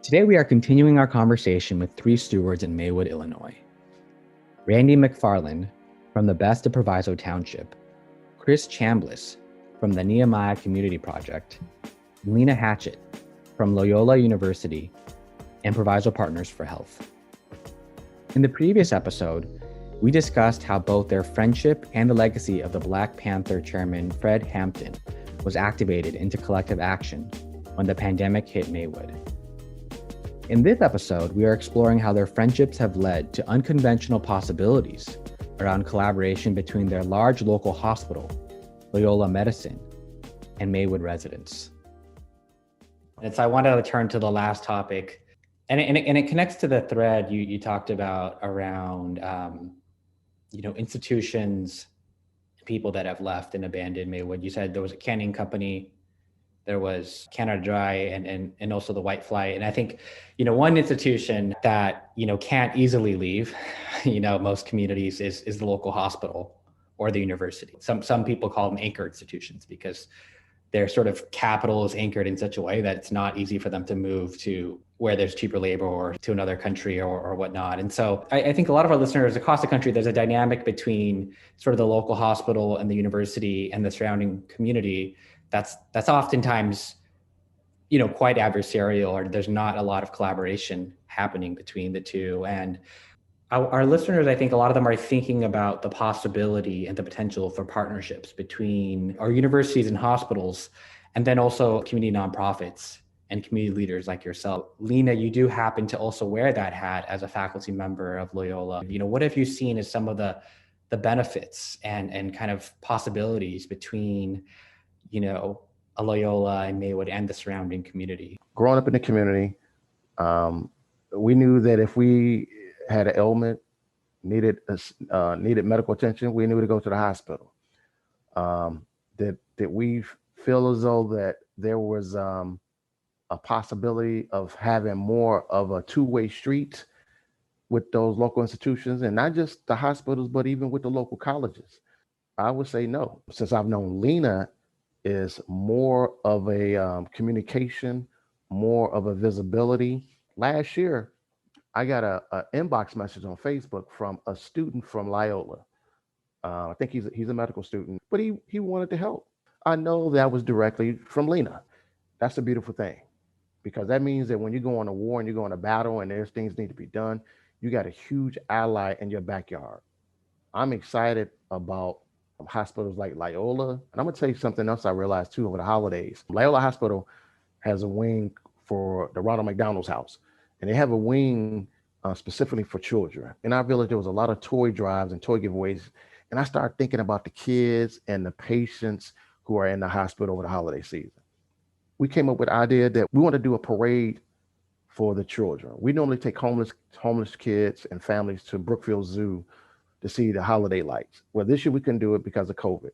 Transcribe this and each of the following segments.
Today, we are continuing our conversation with three stewards in Maywood, Illinois. Randy Mcfarland from the Best of Proviso Township, Chris Chambliss from the Nehemiah Community Project, and Lena Hatchett from Loyola University and Proviso Partners for Health. In the previous episode, we discussed how both their friendship and the legacy of the Black Panther chairman Fred Hampton was activated into collective action when the pandemic hit Maywood. In this episode, we are exploring how their friendships have led to unconventional possibilities around collaboration between their large local hospital, Loyola Medicine, and Maywood residents. And so I wanted to turn to the last topic, and it connects to the thread you talked about around institutions, people that have left and abandoned Maywood. You said there was a canning company, there was Canada Dry, and also the White Flight. And I think, one institution that, can't easily leave, most communities is the local hospital or the university. Some people call them anchor institutions because their sort of capital is anchored in such a way that it's not easy for them to move to where there's cheaper labor or to another country or whatnot. And so I think a lot of our listeners across the country, there's a dynamic between sort of the local hospital and the university and the surrounding community that's oftentimes, quite adversarial, or there's not a lot of collaboration happening between the two. And our listeners, I think a lot of them are thinking about the possibility and the potential for partnerships between our universities and hospitals, and then also community nonprofits and community leaders like yourself. Lena, you do happen to also wear that hat as a faculty member of Loyola. What have you seen as some of the benefits and kind of possibilities between a Loyola and Maywood and the surrounding community? Growing up in the community, we knew that if we had an ailment, needed medical attention, we knew to go to the hospital. That we feel as though that there was a possibility of having more of a two-way street with those local institutions, and not just the hospitals, but even with the local colleges. I would say no. Since I've known Lena, is more of a communication, more of a visibility. Last year, I got a inbox message on Facebook from a student from Loyola. I think he's a medical student, but he wanted to help. I know that was directly from Lena. That's a beautiful thing, because that means that when you go on a war and you go on a battle and there's things need to be done, you got a huge ally in your backyard. I'm excited about hospitals like Loyola. And I'm gonna tell you something else I realized too over the holidays. Loyola Hospital has a wing for the Ronald McDonald's house, and they have a wing specifically for children. In our village, there was a lot of toy drives and toy giveaways, and I started thinking about the kids and the patients who are in the hospital over the holiday season. We came up with the idea that we want to do a parade for the children. We normally take homeless kids and families to Brookfield Zoo to see the holiday lights. Well, this year we couldn't do it because of COVID.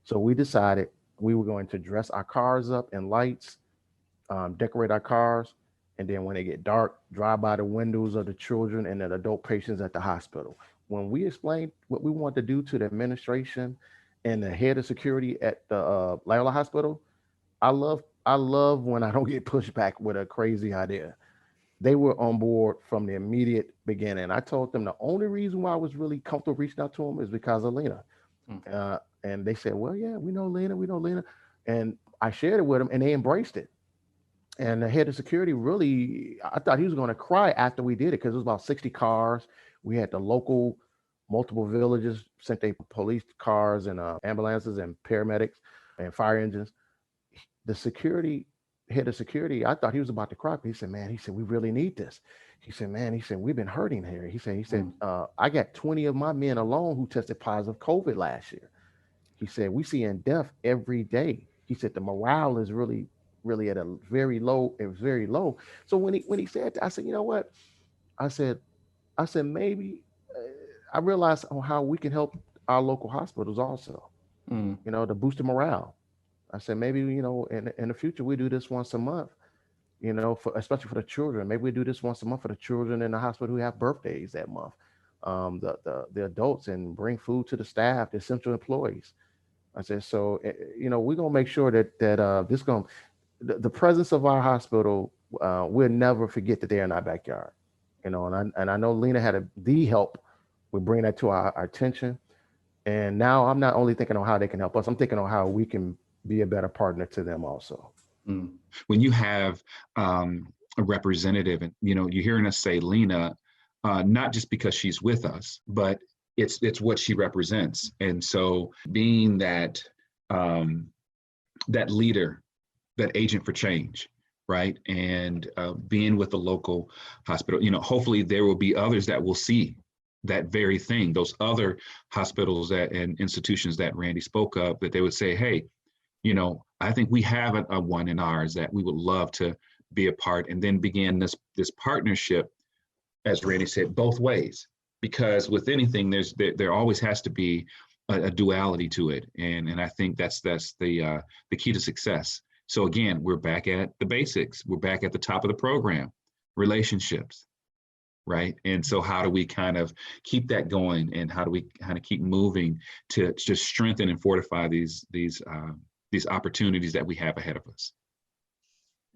So we decided we were going to dress our cars up in lights, decorate our cars, and then when they get dark, drive by the windows of the children and the adult patients at the hospital. When we explained what we wanted to do to the administration and the head of security at the Loyola Hospital, I love when I don't get pushed back with a crazy idea. They were on board from the immediate beginning. I told them the only reason why I was really comfortable reaching out to them is because of Lena. Okay. And they said, well, yeah, we know Lena. And I shared it with them and they embraced it. And the head of security really, I thought he was going to cry after we did it, because it was about 60 cars. We had the local, multiple villages sent their police cars and ambulances and paramedics and fire engines. The head of security, I thought he was about to cry. But he said, we really need this. He said, we've been hurting here. He said, I got 20 of my men alone who tested positive COVID last year. He said, we see in death every day. He said, the morale is really at a very low. It was very low. So when he said that, I said, you know what? I said, maybe I realized how we can help our local hospitals also, to boost the morale. I said, maybe, in the future, we do this once a month, especially for the children. Maybe we do this once a month for the children in the hospital who have birthdays that month, the adults, and bring food to the staff, the essential employees. I said, so, we're going to make sure that the presence of our hospital we'll never forget that they're in our backyard. And I know Lena had the help with bringing that to our attention. And now I'm not only thinking on how they can help us, I'm thinking on how we can be a better partner to them also. Mm. When you have a representative, and you're hearing us say Lena, not just because she's with us, but it's what she represents. And so being that that leader, that agent for change, right? And being with the local hospital, hopefully there will be others that will see that very thing, those other hospitals and institutions that Randy spoke of, that they would say, hey, I think we have a one in ours that we would love to be a part, and then begin this partnership, as Randy said, both ways. Because with anything, there always has to be a duality to it, and I think that's the key to success. So again, we're back at the basics. We're back at the top of the program, relationships, right? And so how do we kind of keep that going, and how do we kind of keep moving to just strengthen and fortify these opportunities that we have ahead of us?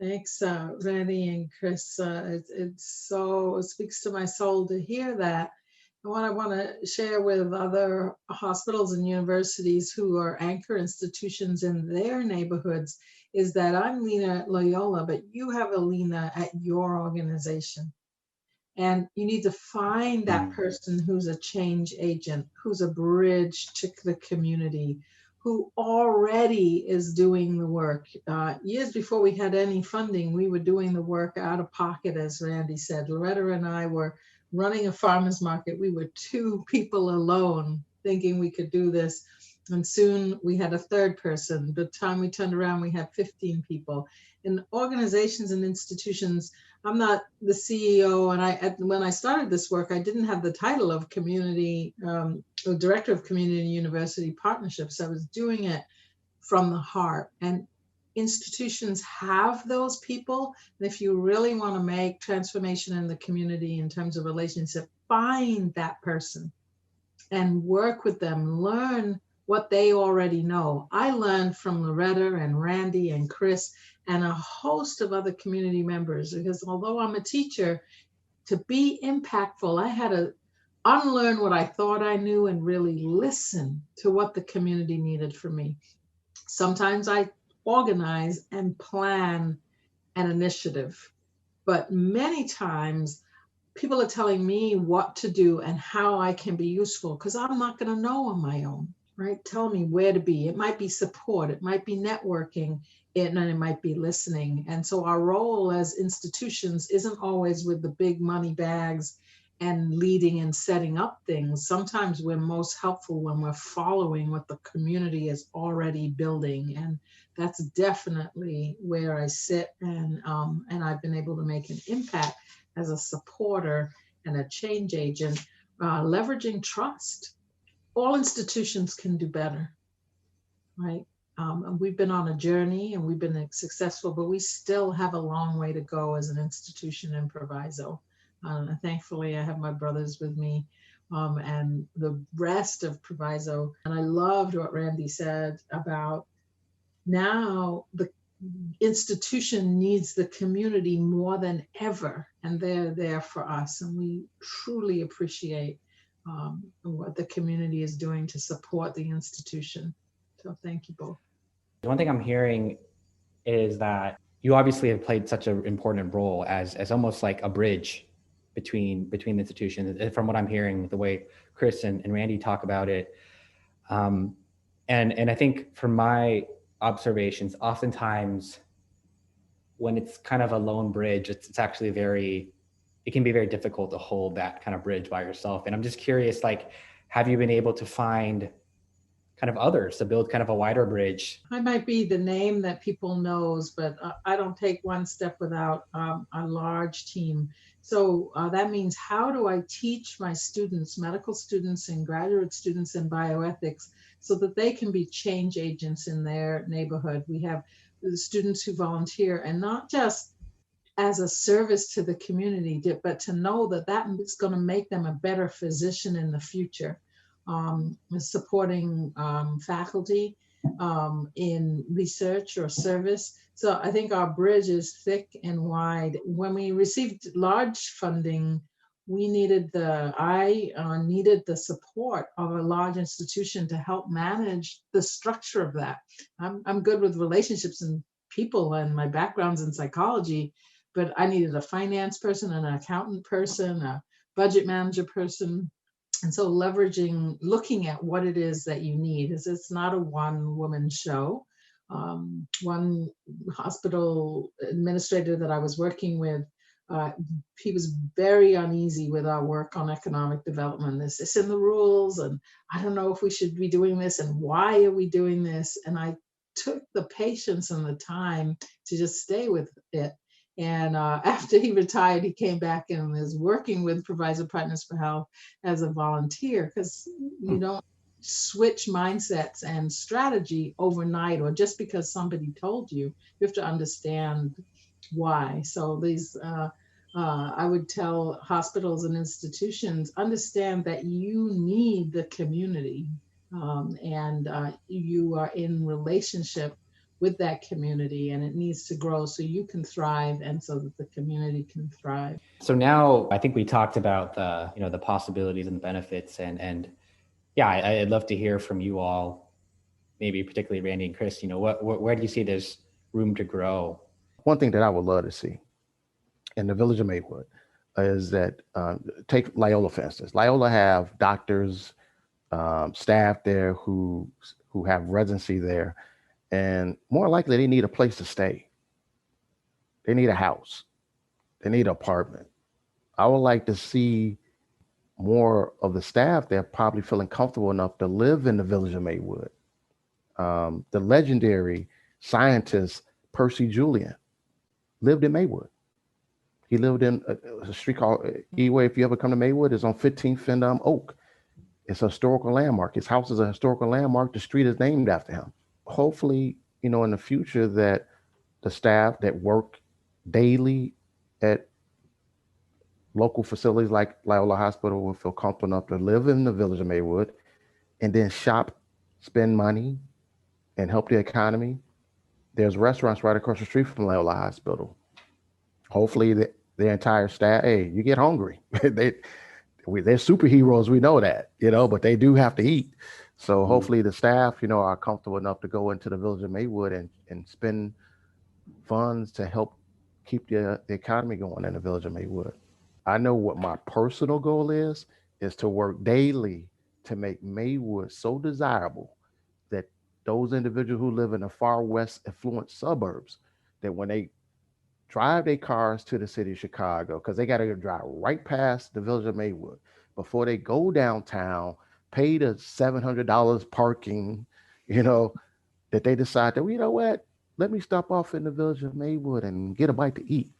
Thanks, Randy and Chris. It speaks to my soul to hear that. And what I want to share with other hospitals and universities who are anchor institutions in their neighborhoods is that I'm Lena at Loyola, but you have a Lena at your organization. And you need to find that person who's a change agent, who's a bridge to the community, who already is doing the work. Years before we had any funding, we were doing the work out of pocket, as Randy said. Loretta and I were running a farmer's market. We were 2 people alone thinking we could do this. And soon we had a third person. By the time we turned around, we had 15 people. In organizations and institutions, I'm not the CEO, and when I started this work, I didn't have the title of community, director of community and university partnerships. I was doing it from the heart, and institutions have those people. And if you really want to make transformation in the community in terms of relationship, find that person and work with them, learn what they already know. I learned from Loretta and Randy and Chris and a host of other community members, because although I'm a teacher, to be impactful, I had to unlearn what I thought I knew and really listen to what the community needed from me. Sometimes I organize and plan an initiative, but many times people are telling me what to do and how I can be useful, because I'm not going to know on my own. Right? Tell me where to be. It might be support, it might be networking, and it might be listening. And so our role as institutions isn't always with the big money bags and leading and setting up things. Sometimes we're most helpful when we're following what the community is already building. And that's definitely where I sit, and I've been able to make an impact as a supporter and a change agent, leveraging trust. All institutions can do better, right? We've been on a journey and we've been successful, but we still have a long way to go as an institution in Proviso. Thankfully, I have my brothers with me and the rest of Proviso. And I loved what Randy said about now the institution needs the community more than ever, and they're there for us. And we truly appreciate what the community is doing to support the institution. So thank you both. One thing I'm hearing is that you obviously have played such an important role as almost like a bridge between the institutions. From what I'm hearing, the way Chris and Randy talk about it, and I think from my observations, oftentimes when it's kind of a lone bridge, it's actually it can be very difficult to hold that kind of bridge by yourself. And I'm just curious, like, have you been able to find kind of others to build kind of a wider bridge? I might be the name that people knows, but I don't take one step without a large team. So that means, how do I teach my students, medical students and graduate students in bioethics, so that they can be change agents in their neighborhood? We have the students who volunteer, and not just as a service to the community, but to know that that is going to make them a better physician in the future. Supporting faculty in research or service. So I think our bridge is thick and wide. When we received large funding, I needed the support of a large institution to help manage the structure of that. I'm good with relationships and people, and my background's in psychology, but I needed a finance person, an accountant person, a budget manager person. And so looking at what it is that you need, is it's not a one-woman show. One hospital administrator that I was working with, he was very uneasy with our work on economic development. This is in the rules, and I don't know if we should be doing this, and why are we doing this? And I took the patience and the time to just stay with it. And after he retired, he came back and was working with Provider Partners for Health as a volunteer, because you don't switch mindsets and strategy overnight, or just because somebody told you. You have to understand why. So these, I would tell hospitals and institutions, understand that you need the community, and you are in relationship with that community, and it needs to grow so you can thrive and so that the community can thrive. So now I think we talked about the possibilities and the benefits, and yeah, I'd love to hear from you all, maybe particularly Randy and Chris. Where do you see there's room to grow? One thing that I would love to see in the village of Maywood is that, take Loyola for instance. Loyola have doctors, staff there who have residency there, and more likely they need a place to stay. They need a house. They need an apartment. I would like to see more of the staff there probably feeling comfortable enough to live in the village of Maywood. The legendary scientist Percy Julian lived in Maywood. He lived in a street called Eway. If you ever come to Maywood, it's on 15th and Oak. It's a historical landmark. His house is a historical landmark. The street is named after him. Hopefully, in the future, that the staff that work daily at local facilities like Loyola Hospital will feel comfortable enough to live in the village of Maywood and then shop, spend money, and help the economy. There's restaurants right across the street from Loyola Hospital. Hopefully, their entire staff, hey, you get hungry. They're superheroes, we know that, but they do have to eat. So hopefully the staff, are comfortable enough to go into the village of Maywood and spend funds to help keep the economy going in the village of Maywood. I know what my personal goal is to work daily to make Maywood so desirable that those individuals who live in the far west affluent suburbs, that when they drive their cars to the city of Chicago, because they got to drive right past the village of Maywood before they go downtown, pay the $700 parking, that they decide that, well, you know what, let me stop off in the village of Maywood and get a bite to eat.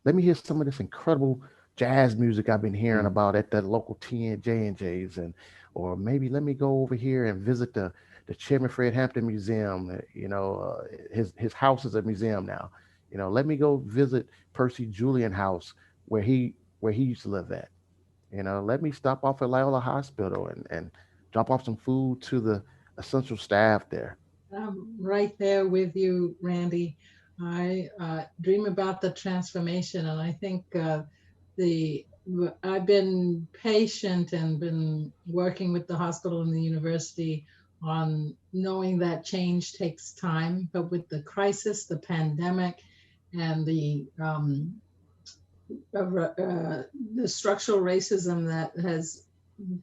Let me hear some of this incredible jazz music I've been hearing about at the local J&J's, or maybe let me go over here and visit the Chairman Fred Hampton Museum. His house is a museum now. Let me go visit Percy Julian house where he used to live at. Let me stop off at Loyola Hospital and drop off some food to the essential staff there. I'm right there with you, Randy. I dream about the transformation, and I think I've been patient and been working with the hospital and the university on knowing that change takes time, but with the crisis, the pandemic, and the structural racism that has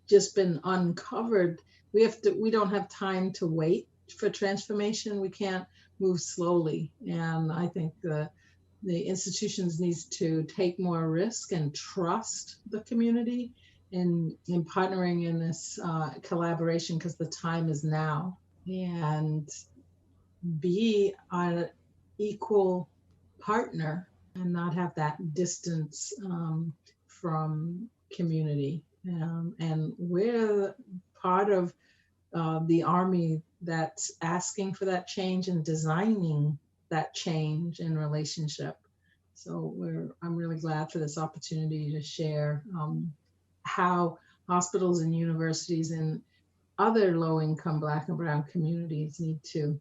just been uncovered, we don't have time to wait for transformation. We can't move slowly, and I think the institutions needs to take more risk and trust the community in partnering in this collaboration, because the time is now, and be an equal partner and not have that distance from community. And we're part of the army that's asking for that change and designing that change in relationship. So I'm really glad for this opportunity to share how hospitals and universities and other low-income Black and Brown communities need to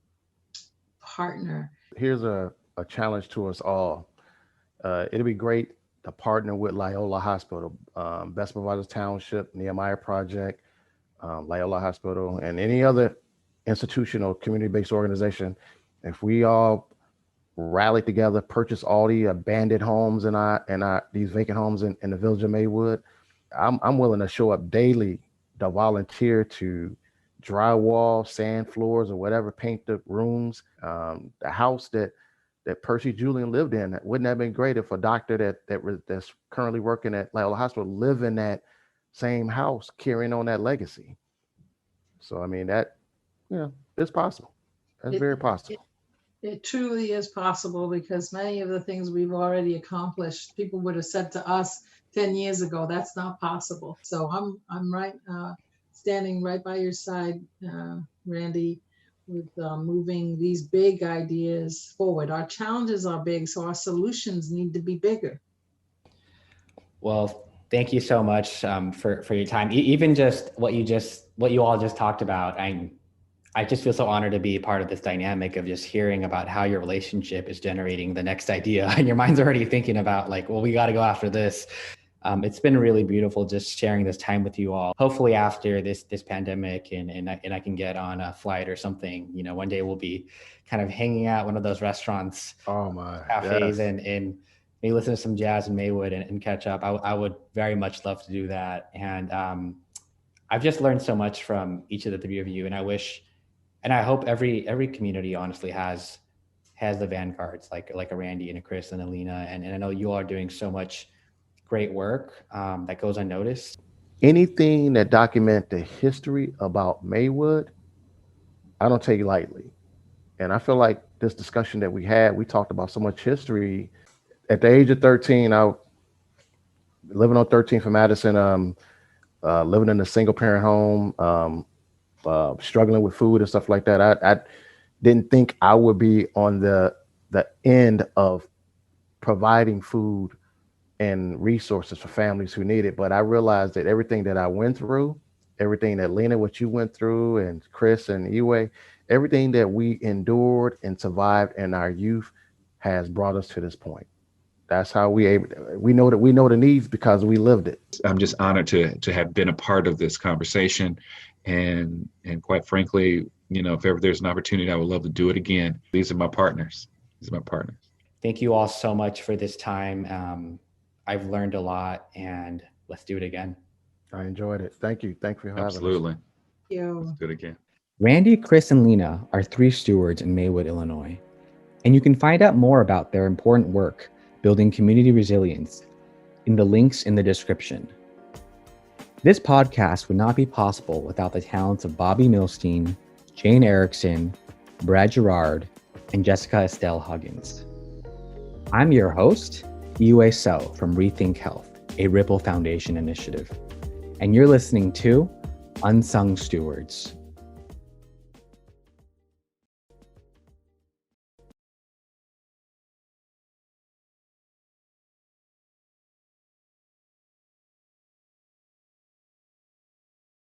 partner. Here's a challenge to us all. It'd be great to partner with Loyola Hospital, Best Providers Township, Nehemiah Project, Loyola Hospital, and any other institutional community-based organization. If we all rally together, purchase all the abandoned homes and these vacant homes in the village of Maywood, I'm willing to show up daily to volunteer to drywall, sand floors, or whatever, paint the rooms. The house that Percy Julian lived in, wouldn't that have been great if a doctor that's currently working at Loyola Hospital live in that same house, carrying on that legacy? So I mean, that, it's possible. That's very possible. It truly is possible, because many of the things we've already accomplished, people would have said to us 10 years ago, that's not possible. So I'm right, standing right by your side, Randy, with moving these big ideas forward. Our challenges are big, so our solutions need to be bigger. Well, thank you so much for your time. Even just what you all just talked about. I just feel so honored to be a part of this dynamic of just hearing about how your relationship is generating the next idea, and your mind's already thinking about like, well, we got to go after this. It's been really beautiful just sharing this time with you all. Hopefully after this pandemic and I can get on a flight or something, one day we'll be kind of hanging out one of those restaurants, cafes, yes, and maybe listen to some jazz in Maywood and catch up. I would very much love to do that. And I've just learned so much from each of the three of you, and I hope every community honestly has the Vanguards, like a Randy and a Chris and a Lena. And I know you all are doing so much great work that goes unnoticed. Anything that document the history about Maywood, I don't take lightly. And I feel like this discussion that we talked about so much history. At the age of 13, I living on 13th from Madison, living in a single parent home, struggling with food and stuff like that. I didn't think I would be on the end of providing food and resources for families who need it. But I realized that everything that I went through, everything that Lena, what you went through, and Chris and Iwe, everything that we endured and survived in our youth has brought us to this point. That's how we know the needs because we lived it. I'm just honored to have been a part of this conversation. And quite frankly, if ever there's an opportunity, I would love to do it again. These are my partners. Thank you all so much for this time. I've learned a lot, and let's do it again. I enjoyed it. Thank you. Thank you for having us. Absolutely. Thank you. Let's do it again. Randy, Chris, and Lena are 3 stewards in Maywood, Illinois. And you can find out more about their important work building community resilience in the links in the description. This podcast would not be possible without the talents of Bobby Milstein, Jane Erickson, Brad Gerard, and Jessica Estelle Huggins. I'm your host, Iwe So from Rethink Health, a Rippel Foundation initiative. And you're listening to Unsung Stewards.